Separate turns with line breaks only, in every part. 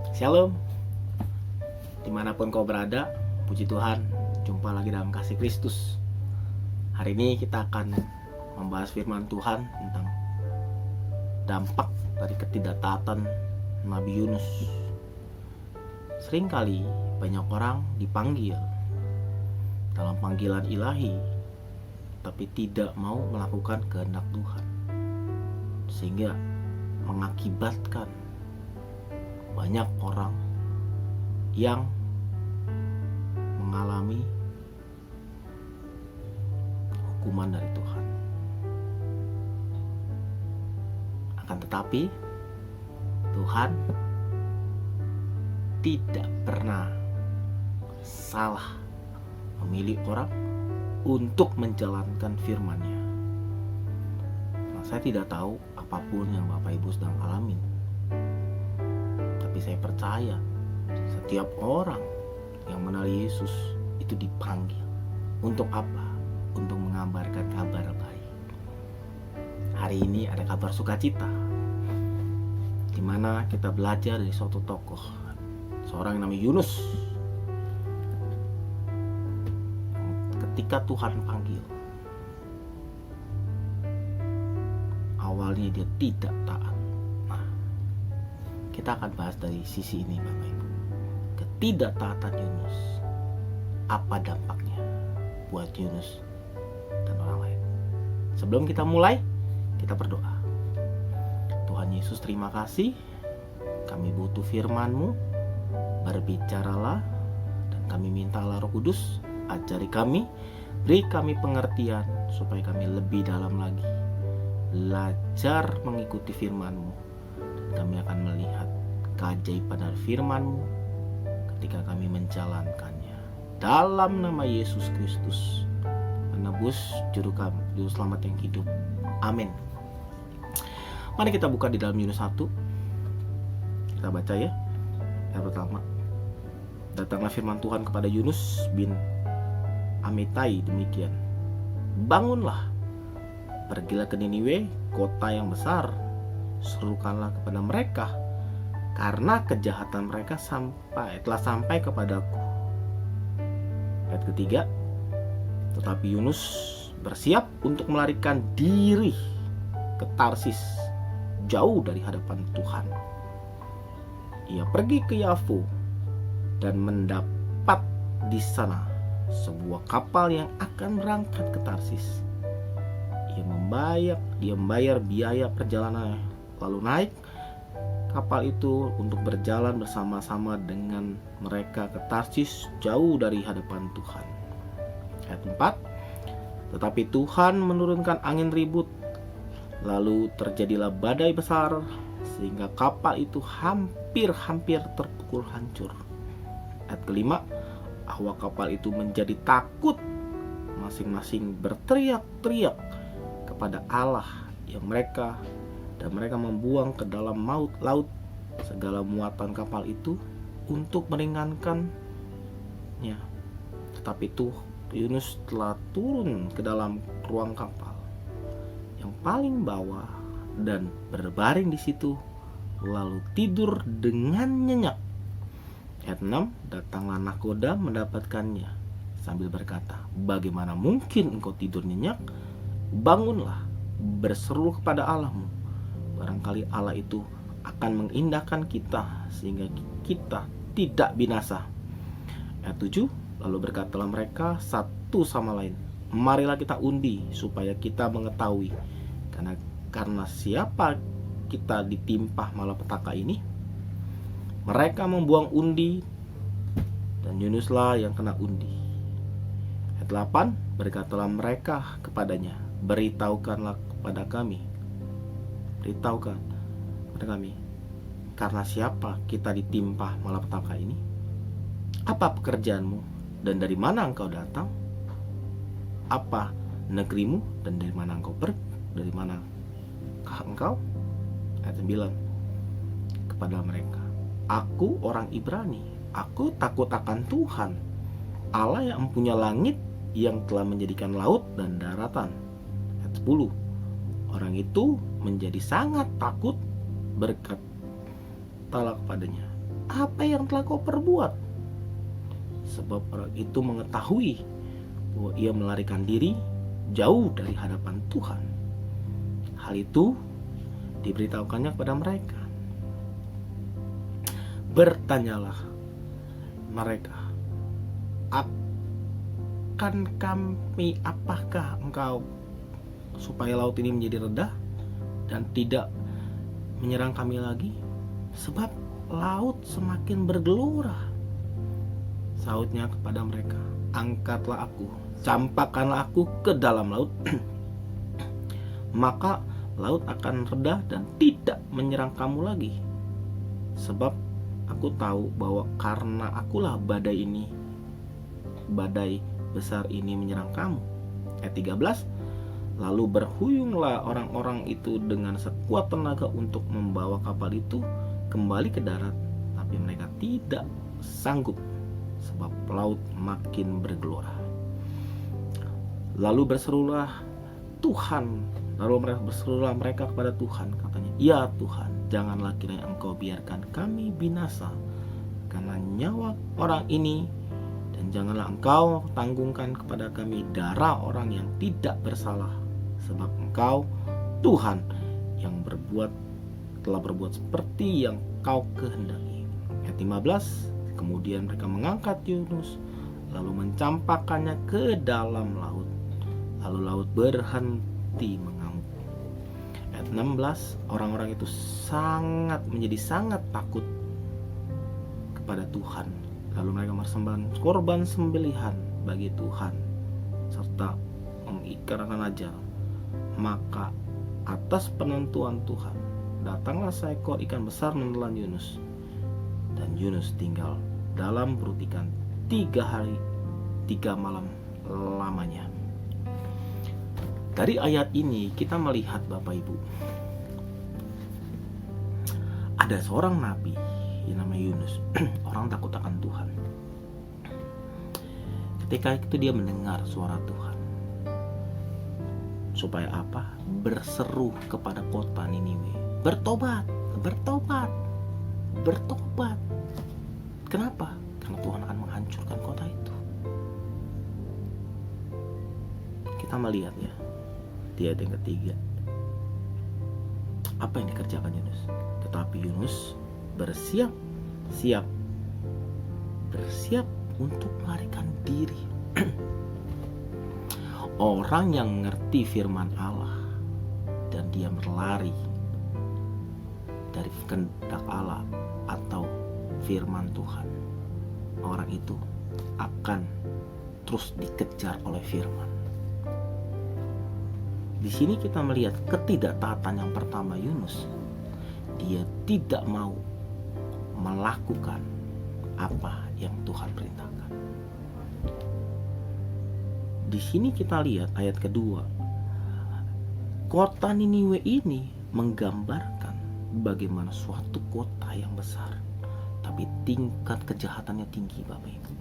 Shalom, dimanapun kau berada, puji Tuhan, jumpa lagi dalam kasih Kristus. Hari ini kita akan membahas firman Tuhan tentang dampak dari ketidaktaatan Nabi Yunus. Seringkali banyak orang dipanggil dalam panggilan ilahi, tapi tidak mau melakukan kehendak Tuhan, sehingga mengakibatkan banyak orang yang mengalami hukuman dari Tuhan. Akan tetapi Tuhan tidak pernah salah memilih orang untuk menjalankan firman-Nya. Nah, saya tidak tahu apapun yang Bapak Ibu sedang alami, tapi saya percaya setiap orang yang mengenal Yesus itu dipanggil. Untuk apa? Untuk mengabarkan kabar baik. Hari ini ada kabar sukacita, di mana kita belajar dari suatu tokoh, seorang yang namanya Yunus. Ketika Tuhan panggil, awalnya dia tidak taat. Nah, kita akan bahas dari sisi ini, Bapak Ibu. Ketidaktaatan Yunus, apa dampaknya buat Yunus dan orang lain? Sebelum kita mulai, kita berdoa. Tuhan Yesus, terima kasih. Kami butuh firman-Mu. Berbicaralah, dan kami minta Allah Roh Kudus ajari kami, beri kami pengertian supaya kami lebih dalam lagi belajar mengikuti firman-Mu, dan kami akan melihat keajaiban dari firman-Mu ketika kami menjalankannya. Dalam nama Yesus Kristus, penebus juru selamat yang hidup. Amin. Mari kita buka di dalam Yunus 1. Kita baca ya. Yang pertama, datanglah firman Tuhan kepada Yunus bin Amitai demikian: bangunlah, pergilah ke Niniwe, kota yang besar, serukanlah kepada mereka, karena kejahatan mereka telah sampai kepadaku. Ayat ketiga, tetapi Yunus bersiap untuk melarikan diri ke Tarsis, jauh dari hadapan Tuhan. Ia pergi ke Yafu dan mendapat di sana sebuah kapal yang akan berangkat ke Tarsis. Ia membayar biaya perjalanan, lalu naik kapal itu untuk berjalan bersama-sama dengan mereka ke Tarsis, jauh dari hadapan Tuhan. Ayat 4, tetapi Tuhan menurunkan angin ribut, lalu terjadilah badai besar, sehingga kapal itu hampir terpukul hancur. Ayat kelima, awak kapal itu menjadi takut, masing-masing berteriak-teriak kepada Allah yang mereka membuang ke dalam laut segala muatan kapal itu untuk meringankannya. Tetapi itu Yunus telah turun ke dalam ruang kapal yang paling bawah dan berbaring di situ, lalu tidur dengan nyenyak. Ayat 6, datanglah nahkoda mendapatkannya sambil berkata, bagaimana mungkin engkau tidur nyenyak? Bangunlah, berseru kepada Allahmu. Barangkali Allah itu akan mengindahkan kita sehingga kita tidak binasa. Ayat 7, lalu berkatalah mereka satu sama lain, marilah kita undi supaya kita mengetahui karena siapa kita ditimpa malapetaka ini. Mereka membuang undi, dan Yunuslah yang kena undi. Ayat 8, berkatalah mereka kepadanya, beritahukan kepada kami, karena siapa kita ditimpa malapetaka ini? Apa pekerjaanmu dan dari mana engkau datang? Apa negerimu dan dari mana engkau pergi? Dari manakah engkau? Ayat 9, kepada mereka, aku orang Ibrani, aku takut akan Tuhan, Allah yang mempunyai langit, yang telah menjadikan laut dan daratan. Ayat 10, orang itu menjadi sangat takut, berkatalah kepadanya, apa yang telah kau perbuat? Sebab orang itu mengetahui bahwa ia melarikan diri jauh dari hadapan Tuhan. Hal itu diberitahukannya kepada mereka. Bertanyalah mereka, akan kami apakah engkau supaya laut ini menjadi reda dan tidak menyerang kami lagi? Sebab laut semakin bergelora. Sautnya kepada mereka, angkatlah aku, campakkanlah aku ke dalam laut, maka laut akan reda dan tidak menyerang kamu lagi. Sebab aku tahu bahwa karena akulah badai besar ini menyerang kamu. Ayat 13, lalu berhuyunglah orang-orang itu dengan sekuat tenaga untuk membawa kapal itu kembali ke darat, tapi mereka tidak sanggup sebab laut makin bergelora. Lalu berserulah mereka kepada Tuhan, katanya, ya Tuhan, janganlah kiranya engkau biarkan kami binasa karena nyawa orang ini, dan janganlah engkau tanggungkan kepada kami darah orang yang tidak bersalah, sebab engkau Tuhan yang telah berbuat seperti yang kau kehendaki. Ayat 15, kemudian mereka mengangkat Yunus lalu mencampakkannya ke dalam laut, lalu laut berhenti mengamuk. Ayat 16, orang-orang itu menjadi sangat takut kepada Tuhan, lalu mereka mempersembahkan korban sembelihan bagi Tuhan serta mengikrarkan ajar. Maka atas penentuan Tuhan datanglah seekor ikan besar menelan Yunus, dan Yunus tinggal dalam perut ikan 3 hari 3 malam lamanya. Dari ayat ini kita melihat, Bapak Ibu, ada seorang nabi yang namanya Yunus. Orang takut akan Tuhan. Ketika itu dia mendengar suara Tuhan. Supaya apa? Berseru kepada kota Niniwe, bertobat, bertobat, bertobat. Kenapa? Karena Tuhan akan menghancurkan kota itu. Kita melihat ya, di ayat yang ketiga, apa yang dikerjakan Yunus? Tetapi Yunus bersiap untuk melarikan diri. Orang yang mengerti firman Allah dan dia berlari dari kehendak Allah atau firman Tuhan, orang itu akan terus dikejar oleh firman. Di sini kita melihat ketidaktaatan yang pertama Yunus. Dia tidak mau melakukan apa yang Tuhan perintahkan. Di sini kita lihat ayat kedua. Kota Niniwe ini menggambarkan bagaimana suatu kota yang besar, tapi tingkat kejahatannya tinggi, Bapak Ibu.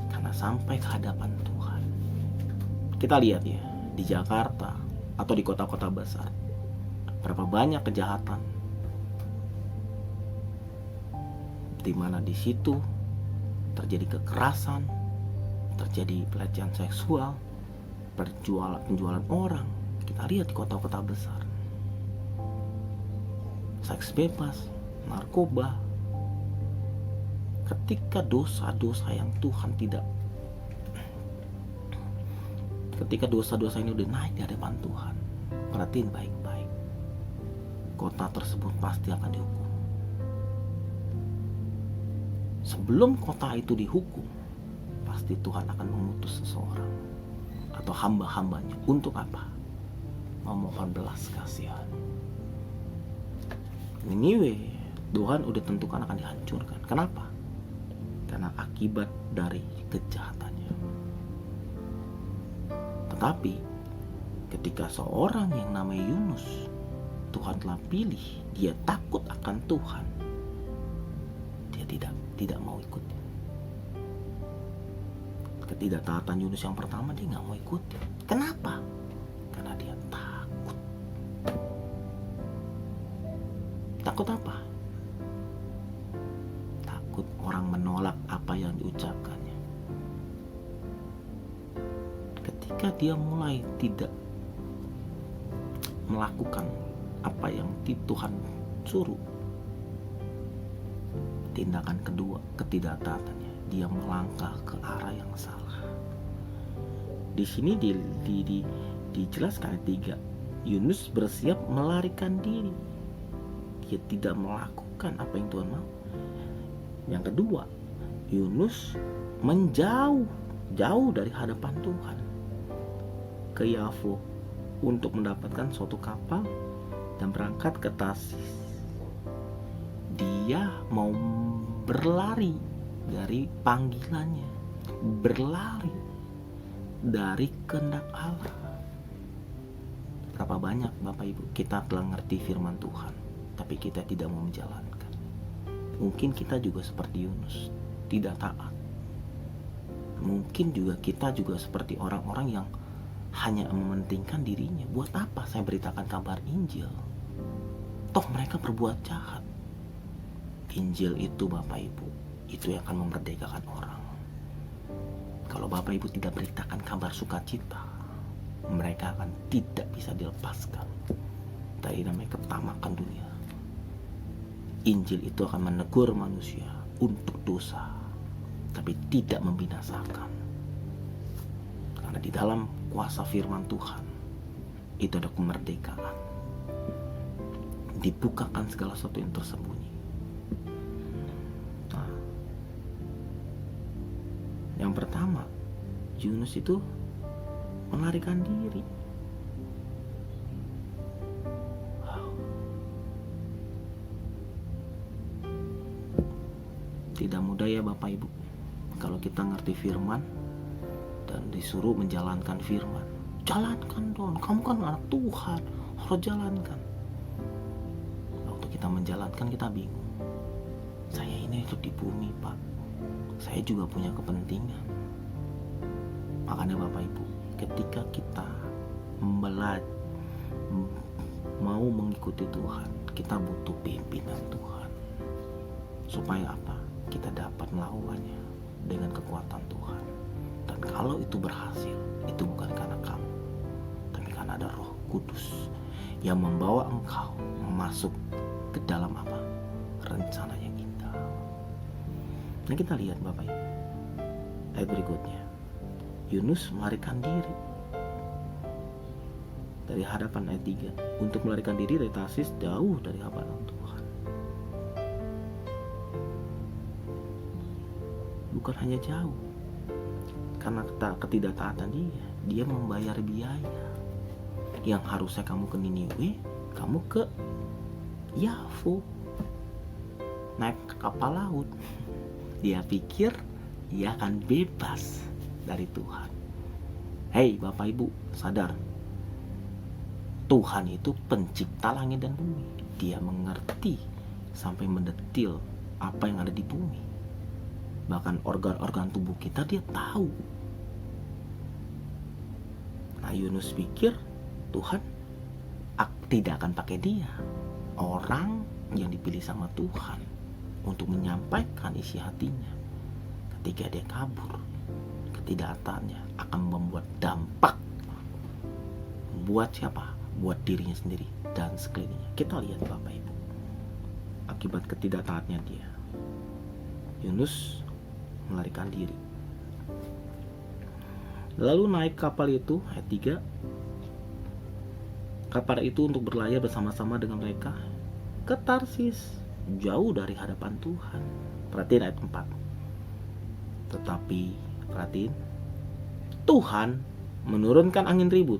Karena sampai ke hadapan Tuhan. Kita lihat ya, di Jakarta atau di kota-kota besar, berapa banyak kejahatan, di mana di situ terjadi kekerasan, terjadi pelecehan seksual, penjualan orang. Kita lihat di kota-kota besar, seks bebas, narkoba. Ketika dosa-dosa yang Tuhan tidak, ketika dosa-dosa ini udah naik di hadapan Tuhan, perhatiin baik-baik, kota tersebut pasti akan dihukum. Sebelum kota itu dihukum, pasti Tuhan akan mengutus seseorang atau hamba-hambanya untuk apa? Memohon belas kasihan. Niniwe, Tuhan udah tentukan akan dihancurkan. Kenapa? Karena akibat dari kejahatannya. Tetapi ketika seorang yang namanya Yunus, Tuhan telah pilih, dia takut akan Tuhan, dia tidak mau ikut. Ketidaktaatan Yunus yang pertama, dia nggak mau ikut. Kenapa? Karena dia takut. Takut apa? orang menolak apa yang diucapkannya. Ketika dia mulai tidak melakukan apa yang Tuhan suruh, tindakan kedua, ketidaktaatannya, dia melangkah ke arah yang salah. Di sini dijelaskan ayat 3, Yunus bersiap melarikan diri. Dia tidak melakukan apa yang Tuhan mau. Yang kedua, Yunus menjauh dari hadapan Tuhan ke Yafo untuk mendapatkan suatu kapal dan berangkat ke Tarsis. Dia mau berlari dari panggilannya, berlari dari kehendak Allah. Berapa banyak Bapak Ibu kita telah ngerti firman Tuhan, tapi kita tidak mau menjalankan. Mungkin kita juga seperti Yunus, tidak taat. Mungkin juga kita juga seperti orang-orang yang hanya mementingkan dirinya. Buat apa saya beritakan kabar Injil? Toh mereka berbuat jahat. Injil itu Bapak Ibu, itu yang akan memerdekakan orang. Kalau Bapak Ibu tidak beritakan kabar sukacita, mereka akan tidak bisa dilepaskan dari namanya ketamakan dunia. Injil itu akan menegur manusia untuk dosa, tapi tidak membinasakan. Karena di dalam kuasa firman Tuhan itu ada kemerdekaan. Dibukakan segala sesuatu yang tersembunyi. Nah, yang pertama, Yunus itu melarikan diri. Tidak mudah ya Bapak Ibu, kalau kita ngerti firman dan disuruh menjalankan firman. Jalankan dong, kamu kan anak Tuhan, harus jalankan. Waktu kita menjalankan kita bingung. Saya ini hidup di bumi Pak, saya juga punya kepentingan. Makanya Bapak Ibu, ketika kita mau mengikuti Tuhan, kita butuh pimpinan Tuhan. Supaya apa? Kita dapat melakukannya dengan kekuatan Tuhan. Dan kalau itu berhasil, itu bukan karena kamu, tapi karena ada Roh Kudus yang membawa engkau masuk ke dalam apa? Rencana yang indah. Nah kita lihat Bapak Ibu, ayat berikutnya, Yunus melarikan diri dari hadapan, ayat 3, untuk melarikan diri dari Tarsis, jauh dari hadapan Tuhan. Bukan hanya jauh, karena ketidaktaatan dia membayar biaya. Yang harusnya kamu ke Niniwe, kamu ke Yafo, naik kapal laut. Dia pikir dia akan bebas dari Tuhan. Hei Bapak Ibu, sadar, Tuhan itu pencipta langit dan bumi. Dia mengerti sampai mendetil apa yang ada di bumi. Bahkan organ-organ tubuh kita dia tahu. Nah Yunus pikir Tuhan tidak akan pakai dia, orang yang dipilih sama Tuhan, untuk menyampaikan isi hatinya. Ketika dia kabur, ketidaktaannya akan membuat dampak. Buat siapa? Buat dirinya sendiri dan sekelilingnya. Kita lihat Bapak Ibu, akibat ketidaktaatnya dia, Yunus melarikan diri. Lalu naik kapal itu, ayat 3, kapal itu untuk berlayar bersama-sama dengan mereka ke Tarsis, jauh dari hadapan Tuhan. Perhatiin ayat 4. Tetapi perhatiin, Tuhan menurunkan angin ribut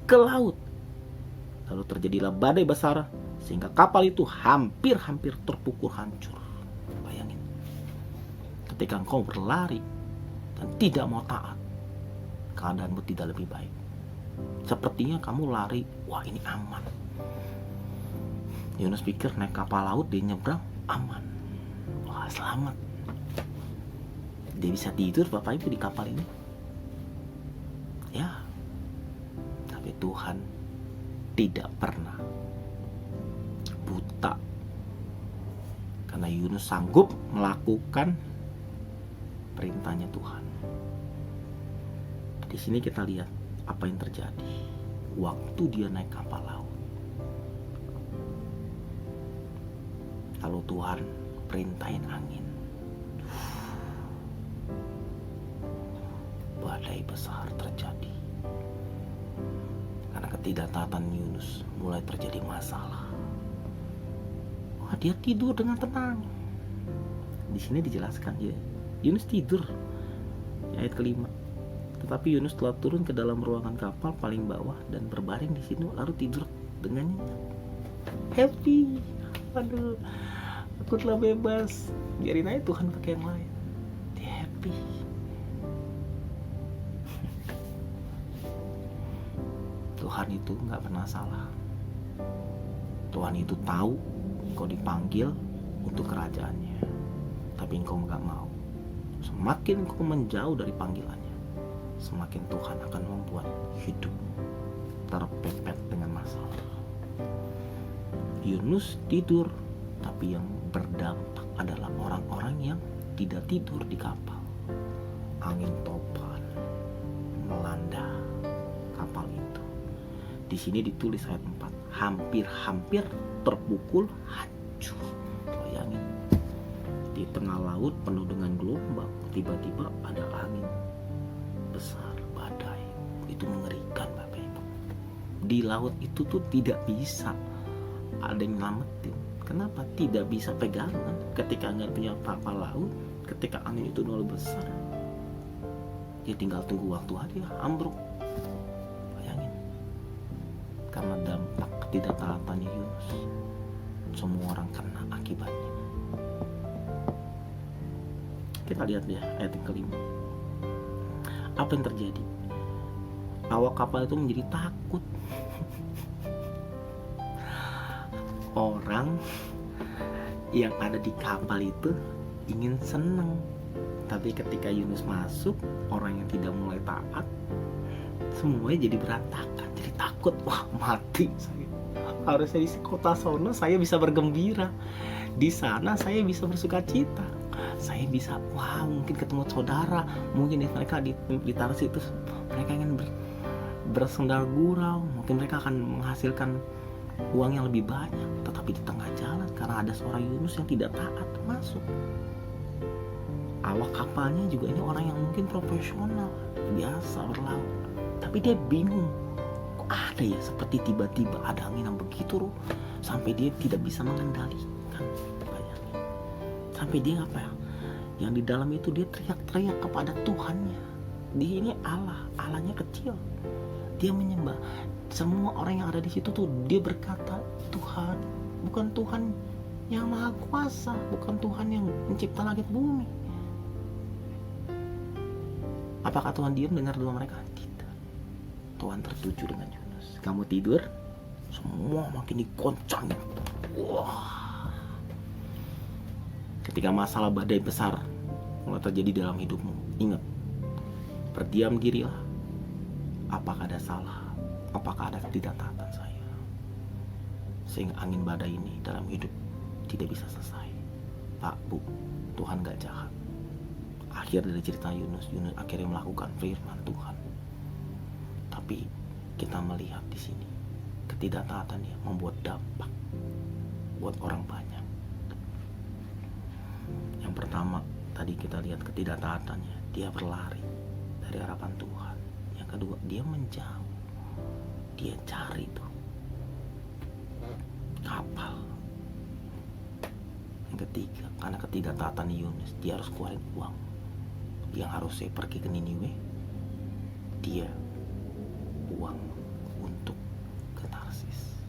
ke laut. Lalu terjadilah badai besar sehingga kapal itu hampir terpukul hancur. Bayangin, ketika engkau berlari dan tidak mau taat, keadaanmu tidak lebih baik. Sepertinya kamu lari, wah ini aman. Yunus pikir naik kapal laut dia nyebrang aman, wah selamat. Dia bisa tidur Bapak Ibu di kapal ini. Ya, tapi Tuhan tidak pernah buta Karena Yunus sanggup melakukan perintahnya Tuhan. Di sini kita lihat apa yang terjadi waktu dia naik kapal laut. Lalu Tuhan perintahin angin. Badai besar terjadi. Karena ketidaktaatan Yunus mulai terjadi masalah. Wah, dia tidur dengan tenang. Di sini dijelaskan ya, Yunus tidur. Ayat kelima. Tetapi Yunus telah turun ke dalam ruangan kapal paling bawah dan berbaring di situ lalu tidur dengan nyenyak. Happy. Aduh, aku telah bebas. Biarin aja Tuhan pakai yang lain. Dia happy. Tuhan itu gak pernah salah. Tuhan itu tahu engkau dipanggil untuk kerajaannya, tapi engkau gak mau. Semakin engkau menjauh dari panggilannya, semakin Tuhan akan membuat hidup terpepet dengan masalah. Yunus tidur, tapi yang berdampak adalah orang-orang yang tidak tidur di kapal. Angin topan melanda kapal itu. Di sini ditulis ayat 4, hampir-hampir terpukul hancur. Bayangin, di tengah laut penuh dengan gelombang, tiba-tiba ada angin besar, badai. Itu mengerikan Bapak Ibu. Di laut itu tuh tidak bisa ada yang nyelamatin. Kenapa? Tidak bisa pegangan ketika nggak punya kapal laut. Ketika angin itu terlalu besar, dia tinggal tunggu waktu aja ambruk. Bayangin, karena dampak ketidaktaatan Yunus, semua orang kena akibatnya. Kita lihat ya ayat yang kelima. Apa yang terjadi? Awak kapal itu menjadi takut. Orang yang ada di kapal itu ingin senang, tapi ketika Yunus masuk, orang yang tidak mulai taat, semuanya jadi berantakan, jadi takut. Wah, mati saya. Harusnya di kota sono saya bisa bergembira, di sana saya bisa bersuka cita, saya bisa mungkin ketemu saudara, mungkin mereka di Tarsis itu mereka ingin bersendal gurau, mungkin mereka akan menghasilkan uang yang lebih banyak. Tetapi di tengah jalan, karena ada seorang Yunus yang tidak taat masuk, awak kapalnya juga ini orang yang mungkin profesional, biasa berlaut, tapi dia bingung, kok ada ya seperti tiba-tiba ada angin yang begitu sampai dia tidak bisa mengendalikan. Bayangin, sampai dia apa ya, yang di dalam itu dia teriak-teriak kepada Tuhannya. Dia ini Allahnya kecil, dia menyembah. Semua orang yang ada di situ tuh dia berkata, Tuhan bukan Tuhan yang maha kuasa, bukan Tuhan yang mencipta langit bumi. Apakah Tuhan diam dengar doa mereka? Tidak. Tuhan tertuju dengan Yunus. Kamu tidur, semua makin dikoncangin. Wah. Ketika masalah badai besar mulai terjadi dalam hidupmu, ingat, berdiam dirilah. Apakah ada salah? Apakah ada ketidaktaatan saya, sehingga angin badai ini dalam hidup tidak bisa selesai? Pak, Bu, Tuhan gak jahat. Akhir dari cerita Yunus akhirnya melakukan firman Tuhan. Tapi kita melihat di sini ketidaktaatannya membuat dampak buat orang banyak. Yang pertama tadi kita lihat ketidaktaatannya, dia berlari dari harapan Tuhan. Yang kedua, dia menjauh. Dia cari tuh kapal. Yang ketiga, karena ketidaktaatan Yunus, dia harus keluarin uang. Yang harusnya pergi ke Niniwe, dia uang untuk ke Tarsis.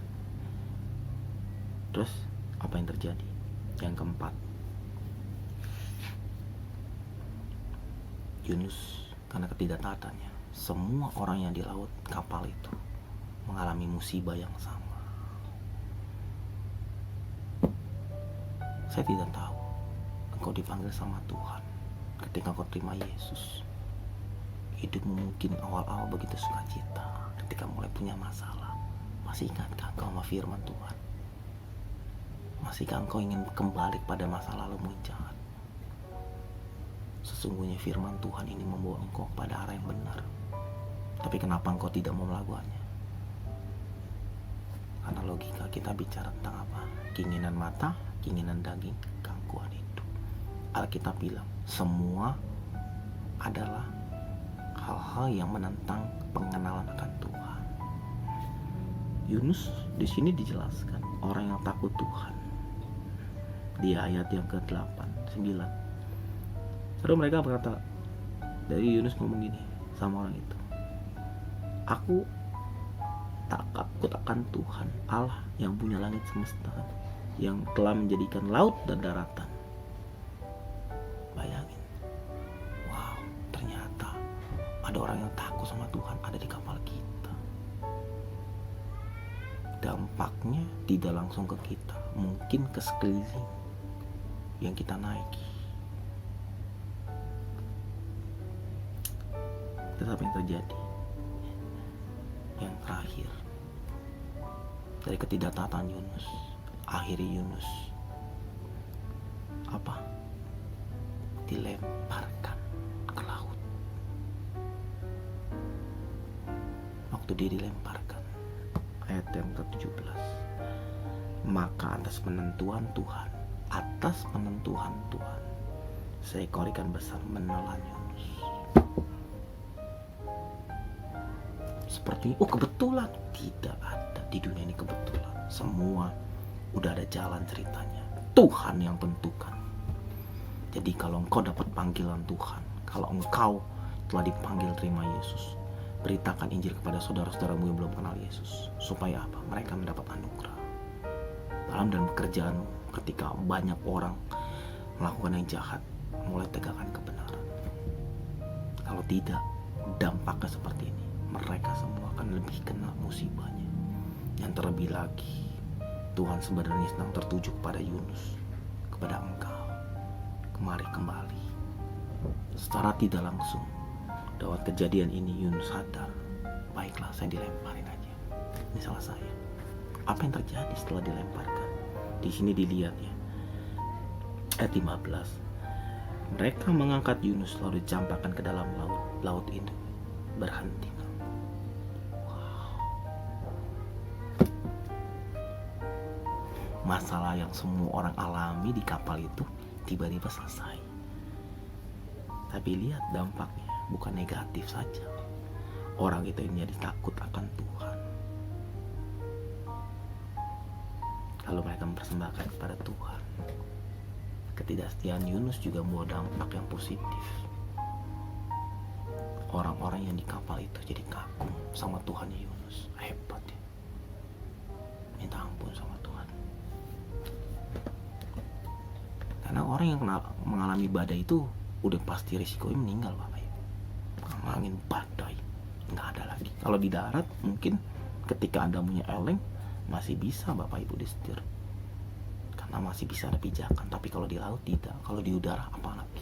Terus apa yang terjadi? Yang keempat, Yunus karena ketidaktaatannya, semua orang yang di laut kapal itu mengalami musibah yang sama. Saya tidak tahu engkau dipanggil sama Tuhan ketika engkau terima Yesus. Hidupmu mungkin awal-awal begitu sukacita, ketika mulai punya masalah. Masih ingatkah engkau sama firman Tuhan? Masihkah engkau ingin kembali pada masa lalumu yang jahat? Sesungguhnya firman Tuhan ini membawa engkau pada arah yang benar. Tapi kenapa engkau tidak mau melakukannya? Karena logika kita bicara tentang apa? Keinginan mata, keinginan daging, gangguan hidup. Alkitab bilang semua adalah hal-hal yang menentang pengenalan akan Tuhan. Yunus di sini dijelaskan orang yang takut Tuhan. Di ayat yang ke-8, 9. Lalu mereka berkata, dari Yunus ngomong gini sama orang itu, aku tak takut akan Tuhan Allah yang punya langit semesta, yang telah menjadikan laut dan daratan. Bayangin, wow, ternyata ada orang yang takut sama Tuhan ada di kapal kita. Dampaknya tidak langsung ke kita, mungkin ke sekeliling yang kita naiki. Tetapi yang terjadi, yang terakhir, dari ketidaktaatan Yunus, akhirnya Yunus apa? Dilemparkan ke laut. Waktu dia dilemparkan, ayat yang ke-17, maka atas penentuan Tuhan, seekor ikan besar menelan Yunus. Seperti kebetulan. Tidak ada di dunia ini kebetulan. Semua udah ada jalan ceritanya. Tuhan yang tentukan. Jadi kalau engkau dapat panggilan Tuhan, kalau engkau telah dipanggil terima Yesus, beritakan Injil kepada saudara-saudaramu yang belum kenal Yesus. Supaya apa? Mereka mendapat anugerah. Dalam pekerjaanmu, ketika banyak orang melakukan yang jahat, mulai tegakkan kebenaran. Kalau tidak, dampaknya seperti ini. Mereka semua akan lebih kena musibahnya. Yang terlebih lagi, Tuhan sebenarnya sedang tertuju kepada Yunus, kepada engkau. Kemari kembali. Secara tidak langsung, lewat kejadian ini Yunus sadar, baiklah saya dilemparin aja. Ini salah saya. Apa yang terjadi setelah dilemparkan? Di sini dilihat ya. Ayat 15. Mereka mengangkat Yunus lalu dicampakkan ke dalam laut. Laut itu berhenti. Masalah yang semua orang alami di kapal itu tiba-tiba selesai. Tapi lihat dampaknya, bukan negatif saja. Orang itu ini jadi takut akan Tuhan. Lalu mereka mempersembahkan kepada Tuhan. Ketidaksetiaan Yunus juga membawa dampak yang positif. Orang-orang yang di kapal itu jadi kagum sama Tuhan Yunus. Hebat ya. Minta ampun sama Tuhan. Karena orang yang mengalami badai itu udah pasti risikonya meninggal Bapak Ibu. Angin badai nggak ada lagi. Kalau di darat mungkin ketika Anda punya eleng masih bisa Bapak Ibu disetir, karena masih bisa ada pijakan. Tapi kalau di laut tidak. Kalau di udara apalagi.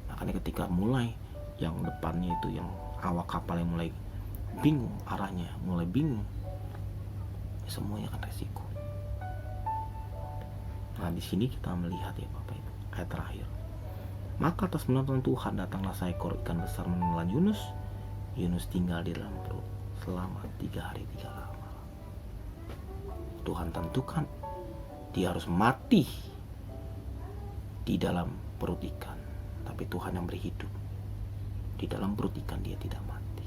Makanya ketika mulai yang depannya itu, yang awak kapal yang mulai bingung arahnya, mulai bingung, ya semuanya akan resiko. Nah di sini kita melihat ya Bapak Ibu, ayat terakhir. Maka atas penonton Tuhan datanglah seekor ikan besar menelan Yunus. Yunus tinggal di dalam perut selama 3 hari 3 malam. Tuhan tentukan dia harus mati di dalam perut ikan, tapi Tuhan yang beri hidup. Di dalam perut ikan dia tidak mati,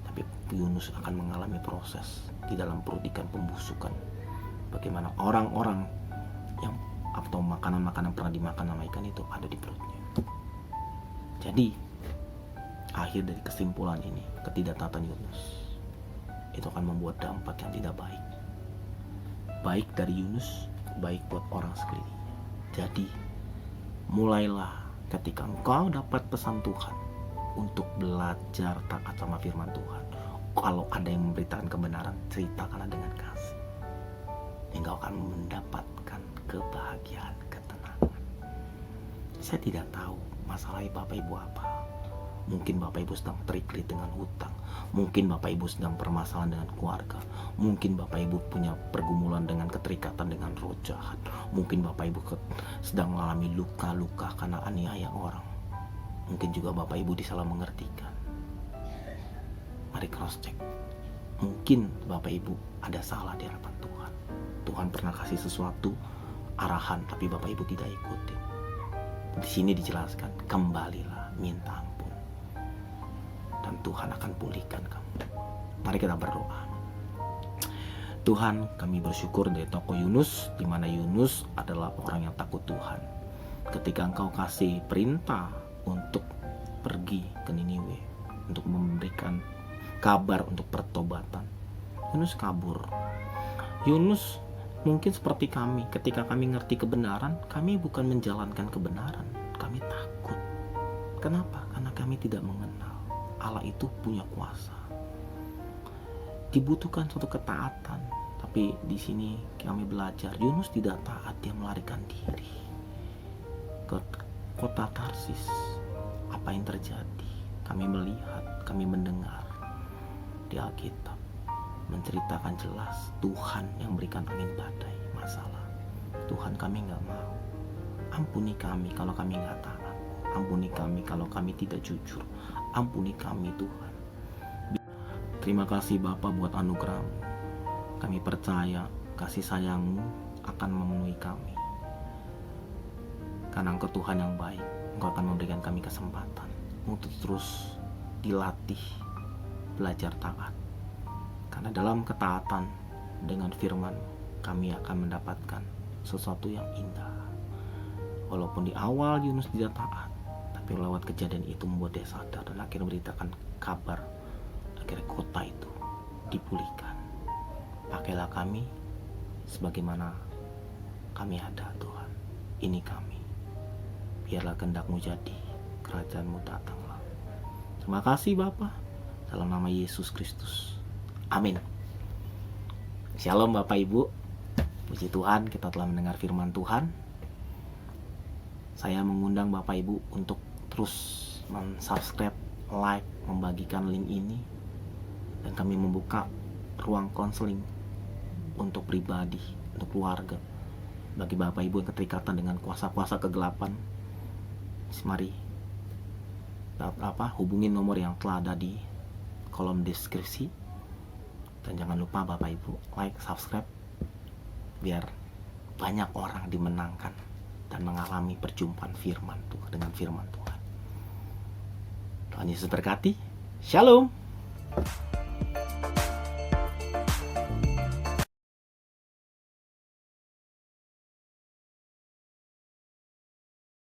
tapi Yunus akan mengalami proses di dalam perut ikan, pembusukan. Bagaimana orang-orang yang atau makanan-makanan pernah dimakan sama ikan itu ada di perutnya. Jadi akhir dari kesimpulan ini, ketidaktaatan Yunus itu akan membuat dampak yang tidak baik, baik dari Yunus, baik buat orang sekelilingnya. Jadi mulailah ketika engkau dapat pesan Tuhan untuk belajar taat sama firman Tuhan. Kalau ada yang memberitakan kebenaran, ceritakanlah dengan kasih. Engkau akan mendapatkan kebahagiaan, ketenangan. Saya tidak tahu masalah Bapak Ibu apa. Mungkin Bapak Ibu sedang teriklit dengan hutang. Mungkin Bapak Ibu sedang permasalahan dengan keluarga. Mungkin Bapak Ibu punya pergumulan dengan keterikatan dengan roh jahat. Mungkin Bapak Ibu sedang mengalami luka-luka karena aniaya orang. Mungkin juga Bapak Ibu disalah mengertikan. Mari cross check. Mungkin Bapak Ibu ada salah di hadapan Tuhan. Tuhan pernah kasih sesuatu arahan, tapi Bapak Ibu tidak ikuti. Di sini dijelaskan, kembalilah, minta ampun, dan Tuhan akan pulihkan kamu. Mari kita berdoa. Tuhan, kami bersyukur dari tokoh Yunus, di mana Yunus adalah orang yang takut Tuhan. Ketika Engkau kasih perintah untuk pergi ke Niniwe, untuk memberikan kabar untuk pertobatan, Yunus kabur. Yunus mungkin seperti kami, ketika kami ngerti kebenaran, kami bukan menjalankan kebenaran, kami takut. Kenapa? Karena kami tidak mengenal Allah itu punya kuasa. Dibutuhkan suatu ketaatan, tapi di sini kami belajar Yunus tidak taat, dia melarikan diri ke kota Tarsis. Apa yang terjadi? Kami melihat, kami mendengar di Alkitab menceritakan jelas Tuhan yang berikan angin badai masalah. Tuhan, kami gak mau. Ampuni kami kalau kami gak taat. Ampuni kami kalau kami tidak jujur. Ampuni kami Tuhan. Terima kasih Bapa buat anugerah-Mu. Kami percaya kasih sayang-Mu akan memenuhi kami. Karena Engkau Tuhan yang baik, Engkau akan memberikan kami kesempatan untuk terus dilatih, belajar taat. Karena dalam ketaatan dengan firman, kami akan mendapatkan sesuatu yang indah. Walaupun di awal Yunus tidak taat, tapi lewat kejadian itu membuat dia sadar dan akhirnya memberitakan kabar. Akhirnya kota itu dipulihkan. Pakailah kami sebagaimana kami ada, Tuhan. Ini kami. Biarlah kehendak-Mu jadi, kerajaan-Mu datanglah. Terima kasih Bapa, dalam nama Yesus Kristus. Amin. Shalom Bapak Ibu. Puji Tuhan, kita telah mendengar firman Tuhan. Saya mengundang Bapak Ibu untuk terus subscribe, like, membagikan link ini. Dan kami membuka ruang konseling untuk pribadi, untuk keluarga. Bagi Bapak Ibu yang keterikatan dengan kuasa-kuasa kegelapan, mari hubungi nomor yang telah ada di kolom deskripsi. Dan jangan lupa Bapak Ibu like, subscribe, biar banyak orang dimenangkan dan mengalami perjumpaan firman Tuhan dengan firman Tuhan. Tuhan Yesus berkati. Shalom.